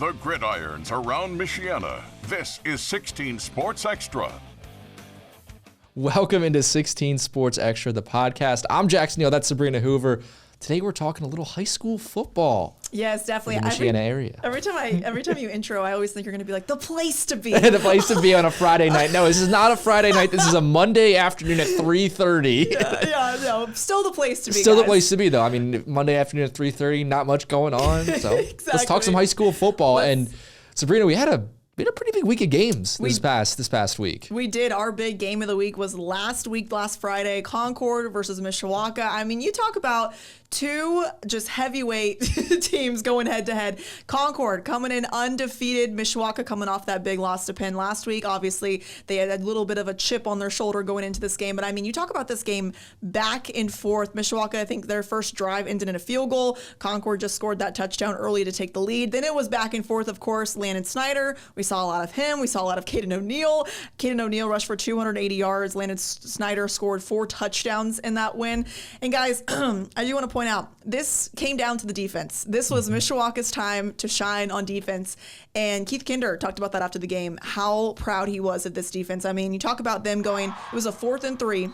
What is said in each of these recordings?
the gridirons around Michiana. This is 16 Sports Extra. Welcome into 16 Sports Extra, the podcast. I'm Jackson Neill. That's Sabrina Hoover. Today we're talking a little high school football. Yes, definitely. In the Michiana area. Every time you intro, I always think you're going to be like, the place to be. The place to be on a Friday night. No, this is not a Friday night. This is a Monday afternoon at 3:30. No, still the place to be, Still guys. the place to be, though. I mean, Monday afternoon at 3:30, not much going on. So Let's talk some high school football. And Sabrina, we had a pretty big week of games this past week. We did. Our big game of the week was last Friday, Concord versus Mishawaka. I mean, you talk about two just heavyweight teams going head to head. Concord coming in undefeated. Mishawaka coming off that big loss to Penn last week. Obviously, they had a little bit of a chip on their shoulder going into this game. But I mean, you talk about this game back and forth. Mishawaka, I think their first drive ended in a field goal. Concord just scored that touchdown early to take the lead. Then it was back and forth, of course. Landon Snyder, we saw a lot of him. We saw a lot of Caden O'Neill. Caden O'Neill rushed for 280 yards. Landon Snyder scored 4 touchdowns in that win. And guys, I do want to point out, this came down to the defense. This was Mishawaka's time to shine on defense. And Keith Kinder talked about that after the game, how proud he was of this defense. I mean, you talk about them going, it was a 4th and 3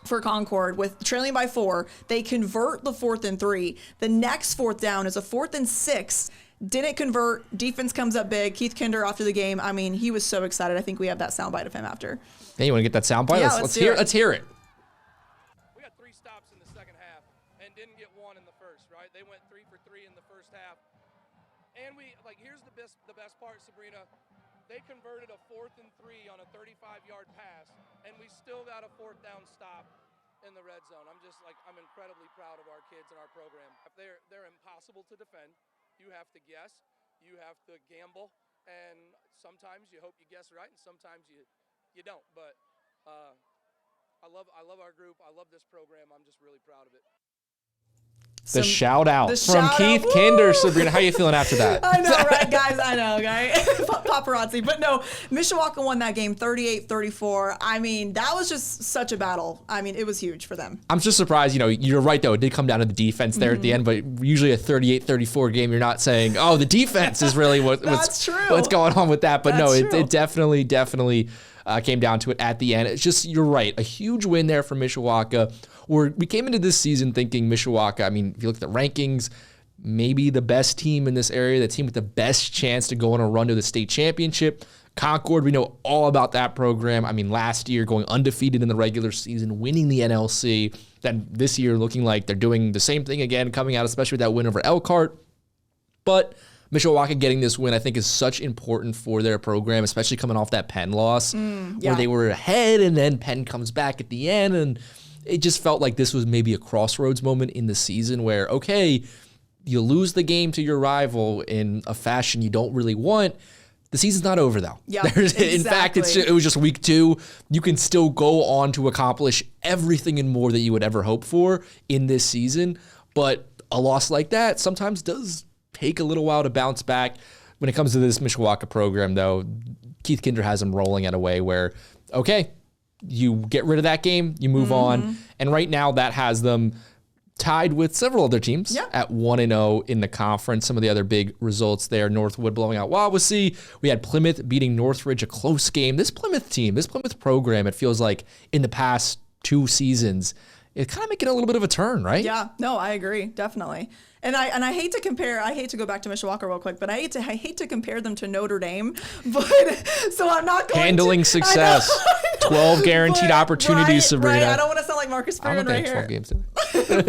for Concord with trailing by 4. They convert the 4th and 3. The next 4th down is a 4th and 6. Didn't convert. Defense comes up big. Keith Kinder after the game, I mean, he was so excited. I think we have that soundbite of him after. Hey, you want to get that soundbite? Yeah, let's hear it. We got 3 stops in the second half and didn't get one in the first, right? They went 3 for 3 in the first half. And here's the best part, Sabrina. They converted a 4th and 3 on a 35-yard pass, and we still got a 4th down stop in the red zone. I'm incredibly proud of our kids and our program. They're impossible to defend. You have to guess, you have to gamble, and sometimes you hope you guess right, and sometimes you don't. But I love our group. I love this program. I'm just really proud of it. The shout out from Keith Kinder. Sabrina, how you feeling after that? I know, right, guys? I know, right? Paparazzi. But no, Mishawaka won that game 38-34. I mean, that was just such a battle. I mean, it was huge for them. I'm just surprised. You're right, though. It did come down to the defense there at the end, but usually a 38-34 game, you're not saying, oh, the defense is really what's going on with that. But it definitely came down to it at the end. It's just, you're right, a huge win there for Mishawaka. We came into this season thinking Mishawaka, I mean, if you look at the rankings, maybe the best team in this area, the team with the best chance to go on a run to the state championship. Concord, we know all about that program. I mean, last year going undefeated in the regular season, winning the NLC. Then this year looking like they're doing the same thing again, coming out especially with that win over Elkhart. But Mishawaka getting this win, I think, is such important for their program, especially coming off that Penn loss, where they were ahead and then Penn comes back at the end. And it just felt like this was maybe a crossroads moment in the season where, okay, you lose the game to your rival in a fashion you don't really want. The season's not over, though. Yeah, exactly. In fact, it was just week 2. You can still go on to accomplish everything and more that you would ever hope for in this season. But a loss like that sometimes does take a little while to bounce back. When it comes to this Mishawaka program, though, Keith Kinder has them rolling at a way where, okay, you get rid of that game, you move on. And right now that has them tied with several other teams at 1-0 in the conference. Some of the other big results there, Northwood blowing out Wawasee. We had Plymouth beating Northridge, a close game. This Plymouth program, it feels like in the past 2 seasons, it's kind of making a little bit of a turn, right? Yeah, no, I agree, definitely. And I hate to compare. I hate to go back to Mishawaka real quick, but I hate to compare them to Notre Dame. But so I'm not going handling success. 12 guaranteed opportunities, Sabrina. Right. I don't want to sound like Marcus Freeman right here. 12 games today.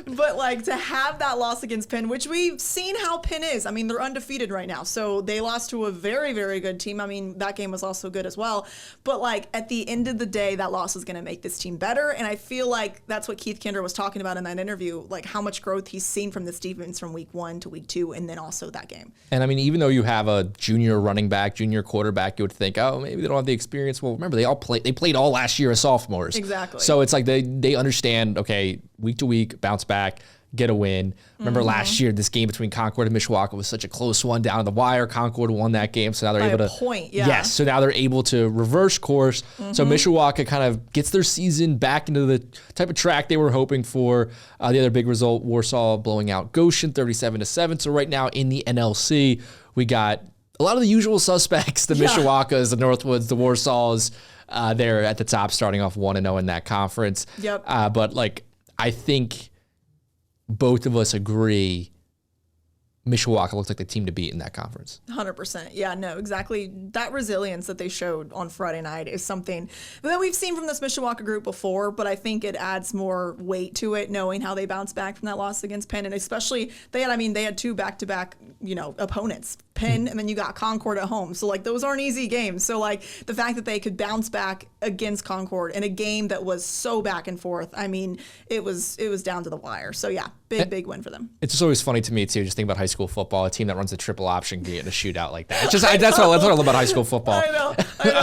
but like to have that loss against Penn, which we've seen how Penn is. I mean, they're undefeated right now, so they lost to a very, very good team. I mean, that game was also good as well. But like at the end of the day, that loss is going to make this team better, and I feel like that's what Keith Kinder was talking about in that interview, like how much growth he's seen from this defense from week 1 to week 2, and then also that game. And I mean, even though you have a junior running back, junior quarterback, you would think, oh, maybe they don't have the experience. Well, remember, they played all last year as sophomores. Exactly. So it's like they understand, okay, week to week, bounce back, get a win. Remember last year, this game between Concord and Mishawaka was such a close one down to the wire. Concord won that game, so now they're able to point. Yeah. Yes, so now they're able to reverse course. So Mishawaka kind of gets their season back into the type of track they were hoping for. The other big result, Warsaw blowing out Goshen 37-7. So right now in the NLC, We got a lot of the usual suspects, the Mishawaka's, the Northwoods, the Warsaws. They're at the top, starting off 1-0 in that conference. Yep. But like, I think both of us agree Mishawaka looks like the team to beat in that conference. 100%. Yeah, no, exactly. That resilience that they showed on Friday night is something that we've seen from this Mishawaka group before, but I think it adds more weight to it, knowing how they bounced back from that loss against Penn. And especially, they had 2 back-to-back, opponents. Penn, and then you got Concord at home. So, like, those aren't easy games. So, like, the fact that they could bounce back against Concord in a game that was so back and forth, I mean, it was down to the wire. So, yeah, big win for them. It's just always funny to me, too, just think about high school football, a team that runs a triple option get in a shootout like that. It's just, that's what I love about high school football. I know,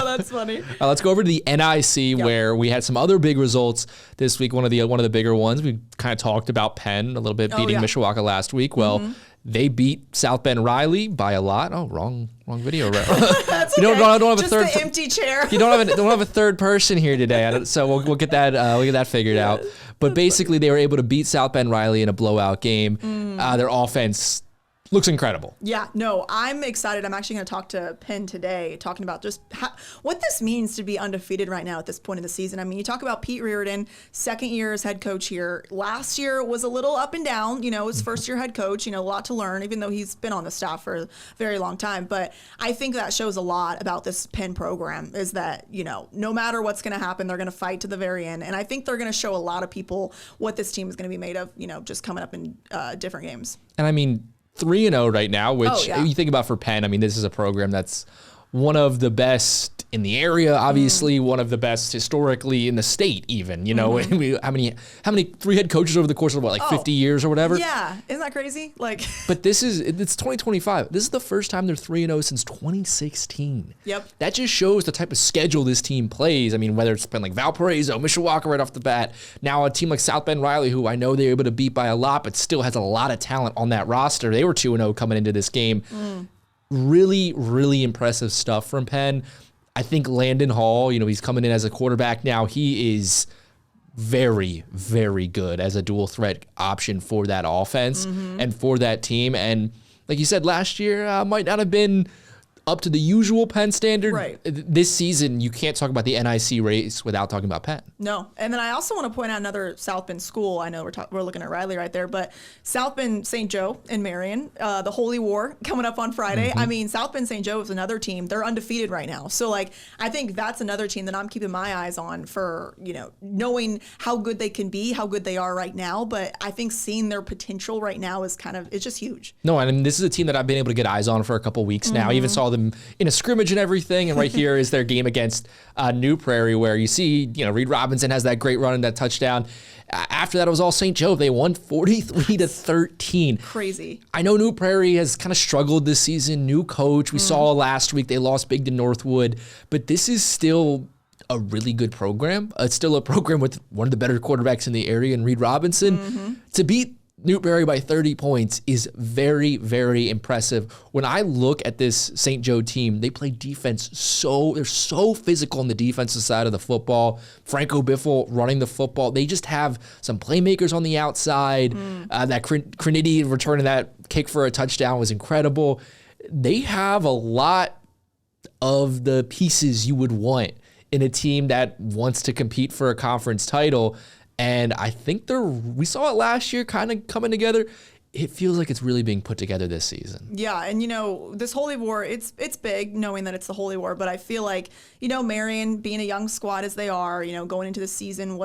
that's funny. Let's go over to the NIC, where we had some other big results this week. One of the bigger ones, we kind of talked about Penn a little bit, beating Mishawaka last week. Well, they beat South Bend Riley by a lot. Oh, wrong video. That's okay. Don't have a just third. The empty chair. You don't have a third person here today, so we'll get that figured out. But basically, they were able to beat South Bend Riley in a blowout game. Their offense looks incredible. Yeah, no, I'm excited. I'm actually going to talk to Penn today, talking about just what this means to be undefeated right now at this point in the season. I mean, you talk about Pete Reardon, second year as head coach here. Last year was a little up and down, his first year head coach, a lot to learn, even though he's been on the staff for a very long time. But I think that shows a lot about this Penn program, is that, no matter what's going to happen, they're going to fight to the very end. And I think they're going to show a lot of people what this team is going to be made of, just coming up in different games. And I mean, 3-0 right now, which you think about for Penn, I mean, this is a program that's one of the best in the area, obviously, one of the best historically in the state, even. How many 3 head coaches over the course of 50 years or whatever? Yeah, isn't that crazy? But it's 2025. This is the first time they're 3-0 since 2016. Yep. That just shows the type of schedule this team plays. I mean, whether it's been like Valparaiso, Mishawaka right off the bat, now a team like South Bend Riley, who I know they're able to beat by a lot, but still has a lot of talent on that roster. They were 2-0 coming into this game. Really, really impressive stuff from Penn. I think Landon Hall, he's coming in as a quarterback now. He is very, very good as a dual threat option for that offense and for that team. And like you said, last year might not have been up to the usual Penn standard. Right. This season, you can't talk about the NIC race without talking about Penn. No. And then I also want to point out another South Bend school. I know we're looking at Riley right there, but South Bend St. Joe in Marion, the Holy War coming up on Friday. I mean, South Bend St. Joe is another team. They're undefeated right now. So, I think that's another team that I'm keeping my eyes on for, knowing how good they can be, how good they are right now. But I think seeing their potential right now is it's just huge. No, I mean, this is a team that I've been able to get eyes on for a couple weeks now. I even saw them in a scrimmage and everything. And right here is their game against New Prairie, where you see, Reed Robinson has that great run and that touchdown. After that, it was all St. Joe. They won 43-13. Crazy. I know New Prairie has kind of struggled this season. New coach. We saw last week they lost big to Northwood, but this is still a really good program. It's still a program with one of the better quarterbacks in the area, and Reed Robinson. To beat New Prairie by 30 points is very, very impressive. When I look at this St. Joe team, they play defense they're so physical on the defensive side of the football. Franco Biffle running the football. They just have some playmakers on the outside. That Crinity returning that kick for a touchdown was incredible. They have a lot of the pieces you would want in a team that wants to compete for a conference title. And I think we saw it last year kind of coming together. It feels like it's really being put together this season. Yeah, and this Holy War, it's big knowing that it's the Holy War, but I feel like, Marion being a young squad as they are, going into the season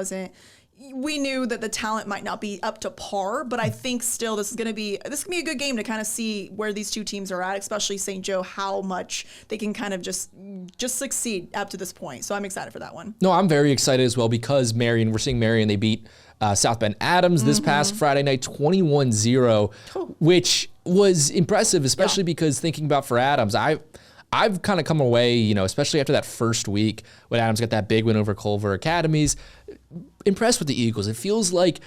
we knew that the talent might not be up to par, but I think still this is going to be a good game to kind of see where these two teams are at, especially St. Joe, how much they can kind of just succeed up to this point. So I'm excited for that one. No, I'm very excited as well because we're seeing Marion, they beat South Bend Adams this past Friday night, 21-0, which was impressive, especially because thinking about for Adams, I've kind of come away, especially after that first week when Adams got that big win over Culver Academies, impressed with the Eagles. It feels like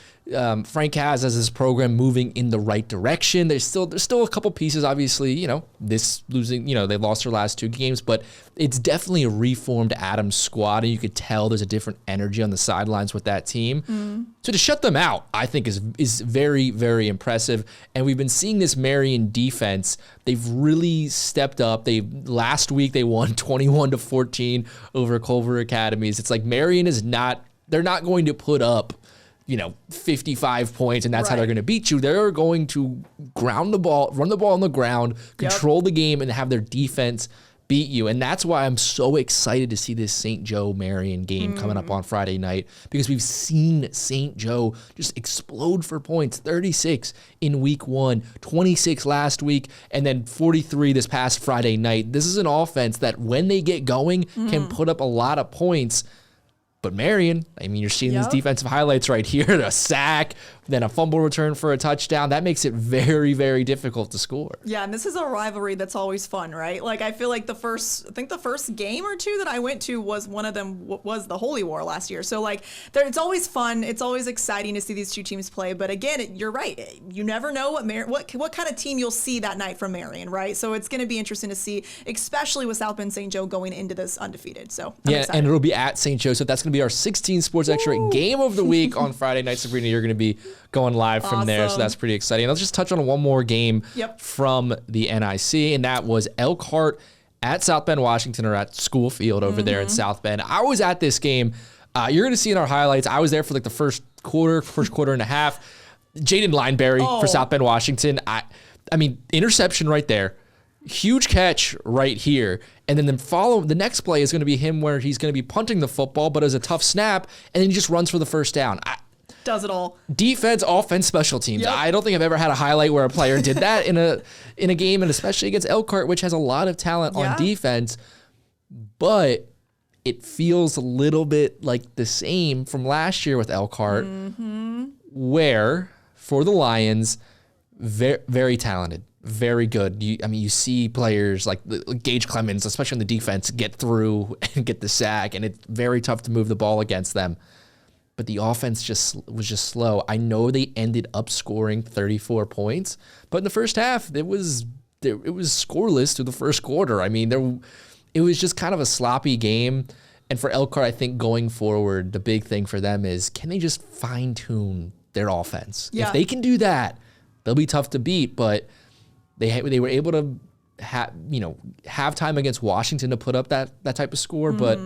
Frank has his program moving in the right direction. There's still a couple pieces, obviously, this losing, they lost their last 2 games, but it's definitely a reformed Adams squad, and you could tell there's a different energy on the sidelines with that team. So to shut them out, I think is very, very impressive. And we've been seeing this Marion defense. They've really stepped up. Last week they won 21-14 over Culver Academies. It's like Marion they're not going to put up 55 points, and that's how they're going to beat you. They're going to run the ball on the ground, control the game, and have their defense beat you. And that's why I'm so excited to see this St. Joe Marion game coming up on Friday night, because we've seen St. Joe just explode for points. 36 in week 1, 26 last week, and then 43 this past Friday night. This is an offense that when they get going can put up a lot of points. But Marion, you're seeing these defensive highlights right here, a sack, then a fumble return for a touchdown. That makes it very, very difficult to score. Yeah, and this is a rivalry that's always fun, right? Like, I feel like the first game or 2 that I went to was one of them was the Holy War last year. So, it's always fun. It's always exciting to see these 2 teams play. But again, you're right. You never know what kind of team you'll see that night from Marion, right? So it's going to be interesting to see, especially with South Bend St. Joe going into this undefeated. So I'm excited. And it'll be at St. Joe. So that's going to be our 16 Sports Extra game of the week on Friday night. Sabrina, you're going to be going live from there, so that's pretty exciting. Let's just touch on one more game from the NIC, and that was Elkhart at South Bend, Washington, or at School Field over there in South Bend. I was at this game. You're going to see in our highlights, I was there for the first quarter and a half. Jaden Lineberry for South Bend, Washington. I mean, interception right there. Huge catch right here. And then the next play is going to be him where he's going to be punting the football, but as a tough snap, and then he just runs for the first down. Does it all. Defense, offense, special teams. I don't think I've ever had a highlight where a player did that in a game, and especially against Elkhart, which has a lot of talent on defense. But it feels a little bit like the same from last year with Elkhart, where for the Lions, very, very talented. Very good. You see players like Gage Clemens, especially on the defense, get through and get the sack, and it's very tough to move the ball against them. But the offense was just slow. I know they ended up scoring 34 points, but in the first half, it was scoreless through the first quarter. It was just kind of a sloppy game. And for Elkhart, I think going forward, the big thing for them is, can they just fine-tune their offense? If they can do that, they'll be tough to beat, but they were able to have time against Washington to put up that type of score, but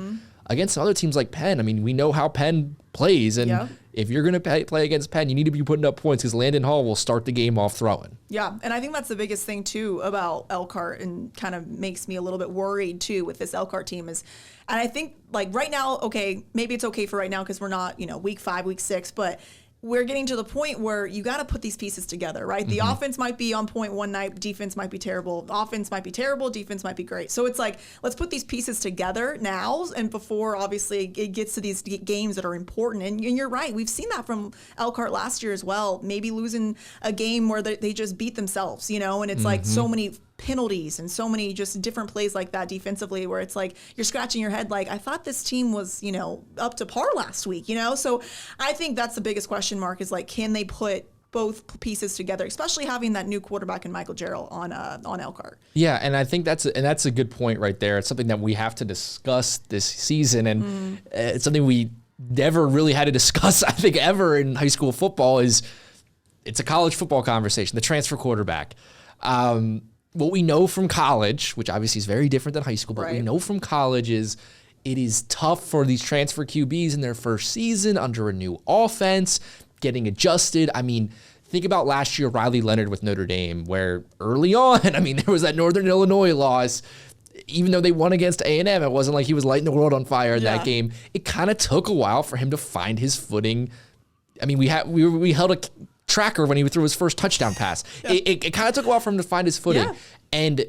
against other teams like Penn, we know how Penn plays, and if you're going to play against Penn, you need to be putting up points, because Landon Hall will start the game off throwing. Yeah, and I think that's the biggest thing too about Elkhart, and kind of makes me a little bit worried too with this Elkhart team is, and I think right now, okay, maybe it's okay for right now because we're not week 5, week 6, but we're getting to the point where you got to put these pieces together, right? The offense might be on point one night, defense might be terrible. Offense might be terrible, defense might be great. So it's like, let's put these pieces together now, and before obviously it gets to these games that are important. And you're right, we've seen that from Elkhart last year as well. Maybe losing a game where they just beat themselves, and it's like so many penalties and so many just different plays like that defensively, where it's like you're scratching your head like, I thought this team was up to par last week, so I think that's the biggest question mark is like, can they put both pieces together, especially having that new quarterback in Michael Jarrell on Elkhart. Yeah, and I think that's a good point right there. It's something that we have to discuss this season, and it's something we never really had to discuss, I think, ever in high school football. It's a college football conversation, the transfer quarterback. What we know from college, which obviously is very different than high school, but we know from college is it is tough for these transfer QBs in their first season under a new offense, getting adjusted. Think about last year, Riley Leonard with Notre Dame, where early on, there was that Northern Illinois loss. Even though they won against A&M, it wasn't like he was lighting the world on fire in that game. It kind of took a while for him to find his footing. We held a tracker when he threw his first touchdown pass. It kind of took a while for him to find his footing. And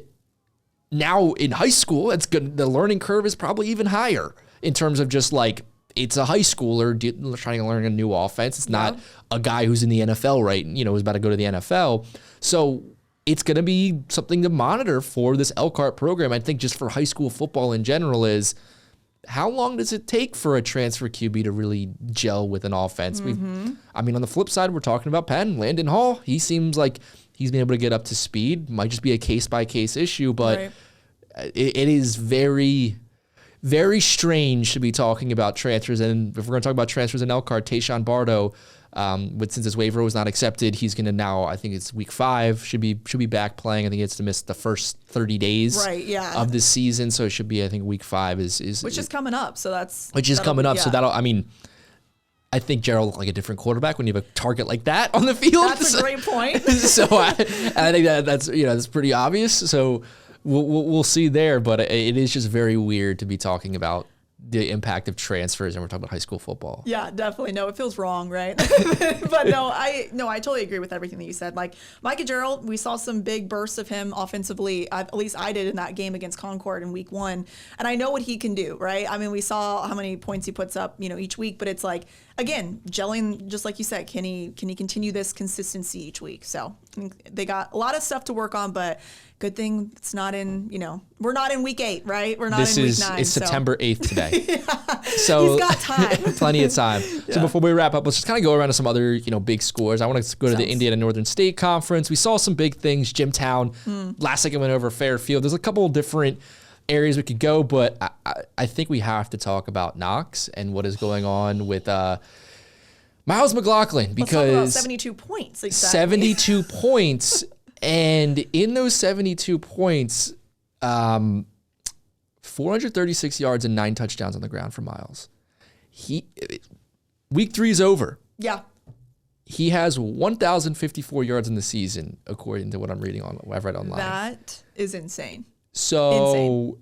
now in high school, it's good. The learning curve is probably even higher in terms of just like, it's a high schooler trying to learn a new offense. It's not a guy who's in the NFL, right? Who's about to go to the NFL. So it's going to be something to monitor for this Elkhart program. I think just for high school football in general is, how long does it take for a transfer QB to really gel with an offense? I mean, on the flip side, we're talking about Penn, Landon Hall. He seems like he's been able to get up to speed. Might just be a case-by-case issue, but it is very, very strange to be talking about transfers. And if we're going to talk about transfers in Elkhart, Tayshawn Bardo, since his waiver was not accepted, he's going to now, I think it's week 5, should be back playing. I think he has to miss the first 30 days of the season. So it should be, I think, week 5 which is coming up. So that's coming up. So that'll, I mean, I think Gerald looked like a different quarterback when you have a target like that on the field. That's a great point. So I think that's pretty obvious. So we'll see there, but it is just very weird to be talking about the impact of transfers, and we're talking about high school football. Yeah, definitely. No, it feels wrong, right? But I totally agree with everything that you said. Like Micah Gerald, we saw some big bursts of him offensively. At least I did in that game against Concord in week 1, and I know what he can do, right? I mean, we saw how many points he puts up, each week. But it's like, again, gelling, just like you said. Can he continue this consistency each week? So I think they got a lot of stuff to work on, but. Good thing it's not in, we're not in week 8, right? We're not in week 9. It's September 8th today. So he's got time. Plenty of time. Yeah. So before we wrap up, let's just kind of go around to some other, big scores. I want to go to the Indiana Northern State Conference. We saw some big things. Jimtown, last second went over Fairfield. There's a couple of different areas we could go, but I think we have to talk about Knox and what is going on with Miles McLaughlin, because let's talk about 72 points. Exactly. 72 points. And in those 72 points, 436 yards and 9 touchdowns on the ground for Miles. Week 3 is over. Yeah. He has 1,054 yards in the season, according to what I've read online. That is insane. So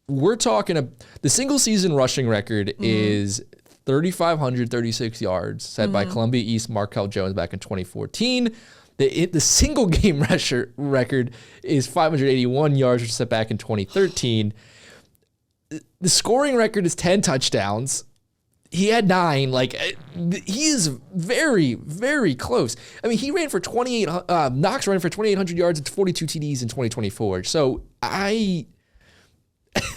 we're talking the single season rushing record is 3,536 yards set by Columbia East Markel Jones back in 2014. The single game record is 581 yards, which was set back in 2013. The scoring record is 10 touchdowns. He had 9. Like, he is very, very close. I mean, he ran for Knox ran for 2,800 yards and 42 TDs in 2024. So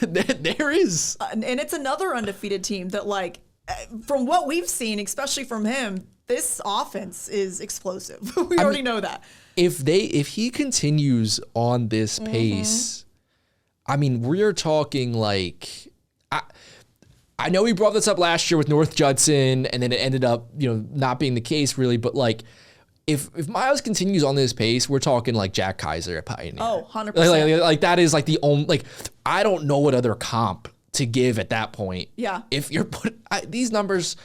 there is. And it's another undefeated team that, like, from what we've seen, especially from him, this offense is explosive. We already know that. If he continues on this pace, I mean, we're talking like, I know we brought this up last year with North Judson, and then it ended up, not being the case really. But like, if Miles continues on this pace, we're talking like Jack Kaiser at Pioneer. Oh, 100%. Like that is like the only, like, I don't know what other comp to give at that point. Yeah. If you're these numbers.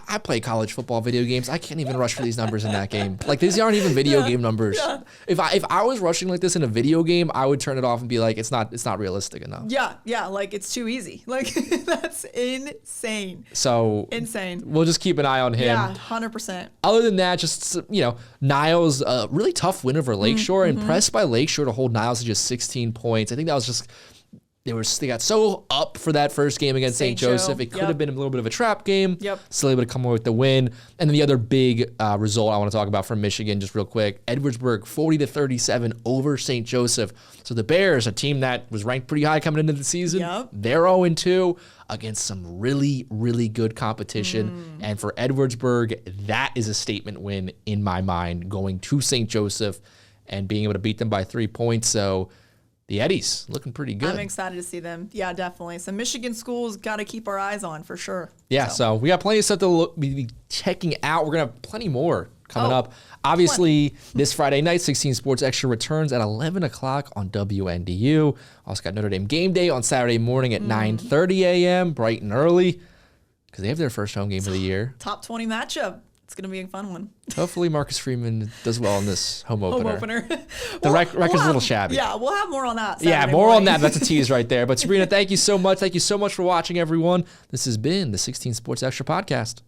I play college football video games. I can't even rush for these numbers in that game. Like, these aren't even video game numbers. Yeah. If I was rushing like this in a video game, I would turn it off and be like, it's not realistic enough. Yeah, like it's too easy. Like that's insane. So insane. We'll just keep an eye on him. Yeah, 100%. Other than that, just Niles, a really tough win over Lakeshore. Impressed by Lakeshore to hold Niles to just 16 points. I think that was just. They got so up for that first game against St. Joseph. It could have been a little bit of a trap game. Yep. Still able to come away with the win. And then the other big result I want to talk about from Michigan, just real quick, Edwardsburg 40-37 over St. Joseph. So the Bears, a team that was ranked pretty high coming into the season, they're 0-2 against some really, really good competition. And for Edwardsburg, that is a statement win in my mind, going to St. Joseph and being able to beat them by 3 points. So the Eddies looking pretty good. I'm excited to see them. Yeah, definitely. So Michigan schools got to keep our eyes on for sure. Yeah, so we got plenty of stuff to be checking out. We're going to have plenty more coming up. Obviously, this Friday night, 16 Sports Extra returns at 11 o'clock on WNDU. Also got Notre Dame game day on Saturday morning at 9:30 a.m., bright and early, because they have their first home game of the year. Top 20 matchup. It's going to be a fun one. Hopefully Marcus Freeman does well in this home opener. The We'll record's a little shabby. Yeah, we'll have more on that Saturday more morning. On that. That's a tease right there. But Sabrina, thank you so much. Thank you so much for watching, everyone. This has been the 16 Sports Extra podcast.